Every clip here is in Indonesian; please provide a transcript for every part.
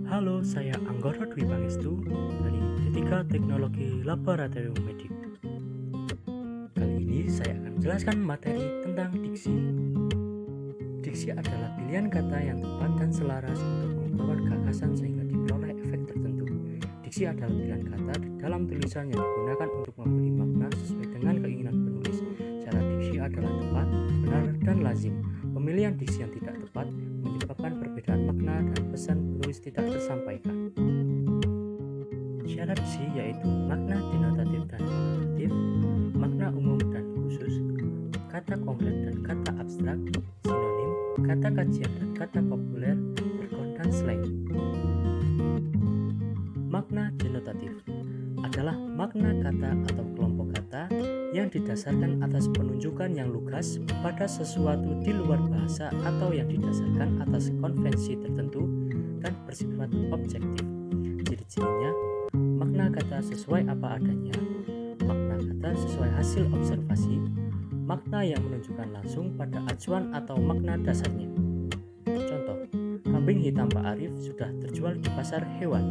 Halo, saya Anggoro Dwi Pangestu dari Etika Teknologi Laboratorium Medik. Kali ini saya akan menjelaskan materi tentang diksi. Diksi adalah pilihan kata yang tepat dan selaras untuk mengungkapkan gagasan sehingga diperoleh efek tertentu. Diksi adalah pilihan kata di dalam tulisan yang digunakan untuk memberi makna sesuai dengan keinginan penulis. Cara diksi adalah tepat, benar, dan lazim. Pemilihan diksi yang tidak tepat menyebabkan perbedaan makna dan pesan penulis tidak tersampaikan. Syarat diksi yaitu makna denotatif dan konotatif, makna umum dan khusus, kata konkret dan kata abstrak, sinonim, kata kajian dan kata populer, jargon dan slang. Makna denotatif adalah makna kata atau kelompok kata yang didasarkan atas penunjukan yang lugas pada sesuatu di luar bahasa atau yang didasarkan atas konvensi tertentu dan bersifat objektif. Ciri-cirinya, makna kata sesuai apa adanya, makna kata sesuai hasil observasi, makna yang menunjukkan langsung pada acuan atau makna dasarnya. Contoh, kambing hitam Pak Arif sudah terjual di pasar hewan.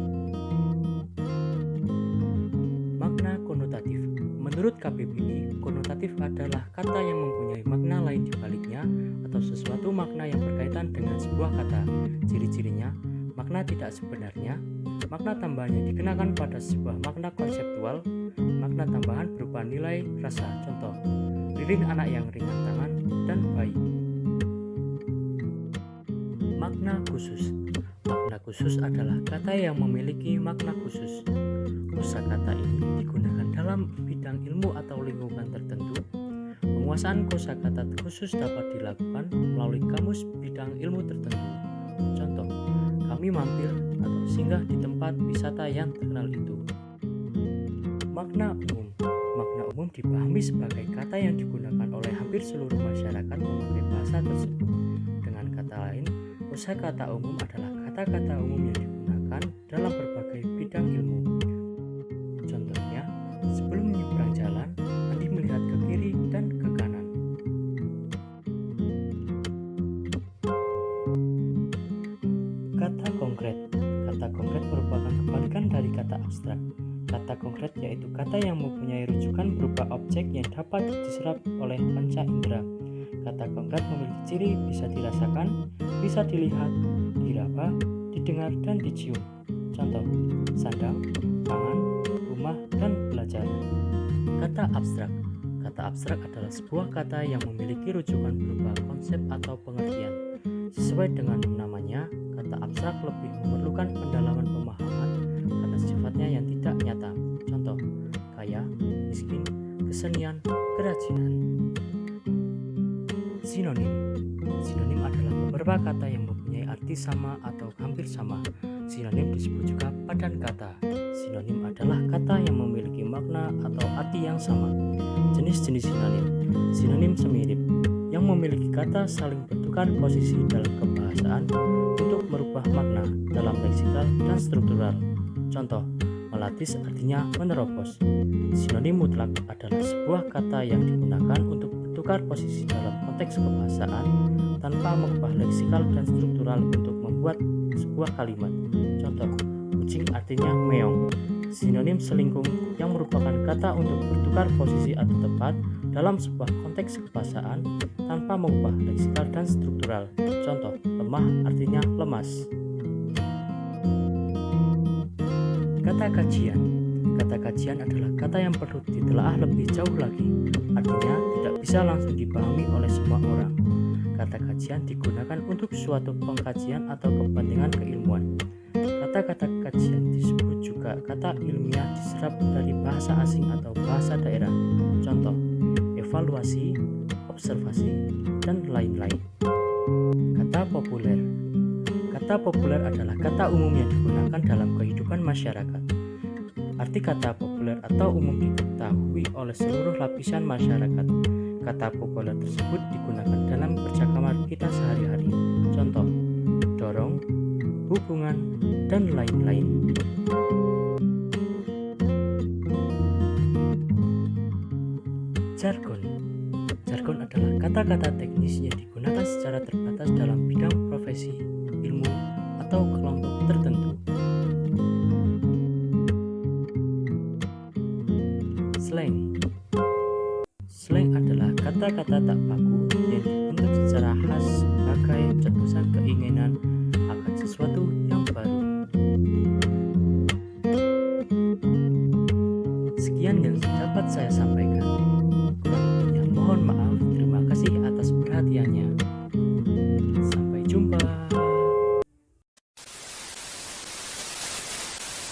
Makna konotatif. Menurut KBBI, konotatif adalah kata yang mempunyai makna lain di baliknya atau sesuatu makna yang berkaitan dengan sebuah kata. Ciri-cirinya, makna tidak sebenarnya, makna tambahan yang dikenakan pada sebuah makna konseptual, makna tambahan berupa nilai rasa. Contoh, lilin anak yang ringan tangan dan bayi. Makna khusus. Makna khusus adalah kata yang memiliki makna khusus. Kosakata ini digunakan dalam bidang ilmu atau lingkungan tertentu. Penguasaan kosakata khusus dapat dilakukan melalui kamus bidang ilmu tertentu. Contoh, kami mampir atau singgah di tempat wisata yang terkenal itu. Makna umum. Makna umum dipahami sebagai kata yang digunakan oleh hampir seluruh masyarakat memakai bahasa tersebut. Dengan kata lain, kosakata umum adalah kata-kata umum yang digunakan dalam berbagai bidang ilmu. Contohnya, sebelum menyeberang jalan, Andi melihat ke kiri dan ke kanan. Kata konkret. Kata konkret merupakan kebalikan dari kata abstrak. Kata konkret yaitu kata yang mempunyai rujukan berupa objek yang dapat diserap oleh panca indera. Kata konkret memiliki ciri bisa dirasakan, bisa dilihat, diraba, didengar, dan dicium. Contoh, sandang, pangan, rumah, dan belajar. Kata abstrak. Kata abstrak adalah sebuah kata yang memiliki rujukan berupa konsep atau pengertian. Sesuai dengan namanya, kata abstrak lebih memerlukan pendalaman pemahaman karena sifatnya yang tidak nyata. Contoh, kaya, miskin, kesenian, kerajinan. Sinonim. Sinonim adalah beberapa kata yang mempunyai arti sama atau hampir sama. Sinonim disebut juga padan kata. Sinonim adalah kata yang memiliki makna atau arti yang sama. Jenis-jenis sinonim. Sinonim semirip, yang memiliki kata saling bertukar posisi dalam kebahasaan untuk merubah makna dalam leksikal dan struktural. Contoh, melatis artinya menerobos. Sinonim mutlak adalah sebuah kata yang digunakan untuk bertukar posisi dalam konteks kebahasaan tanpa mengubah leksikal dan struktural untuk membuat sebuah kalimat. Contoh, kucing artinya meong. Sinonim selingkuh yang merupakan kata untuk bertukar posisi atau tepat dalam sebuah konteks kebahasaan tanpa mengubah leksikal dan struktural. Contoh, lemah artinya lemas. Kata kajian. Kata kajian adalah kata yang perlu ditelaah lebih jauh lagi. Artinya tidak bisa langsung dipahami oleh semua orang. Kata kajian digunakan untuk suatu pengkajian atau kepentingan keilmuan. Kata-kata kajian disebut juga kata ilmiah diserap dari bahasa asing atau bahasa daerah. Contoh, evaluasi, observasi, dan lain-lain. Kata populer. Kata populer adalah kata umum yang digunakan dalam kehidupan masyarakat. Arti kata populer atau umum diketahui oleh seluruh lapisan masyarakat. Kata populer tersebut digunakan dalam percakapan kita sehari-hari. Contoh, dorong, hubungan, dan lain-lain. Jargon. Jargon adalah kata-kata teknis yang digunakan secara terbatas dalam bidang profesi, ilmu, atau kelompok tertentu. Slang. Slang adalah kata-kata tak baku yang dibentuk secara khas sebagai cetusan keinginan akan sesuatu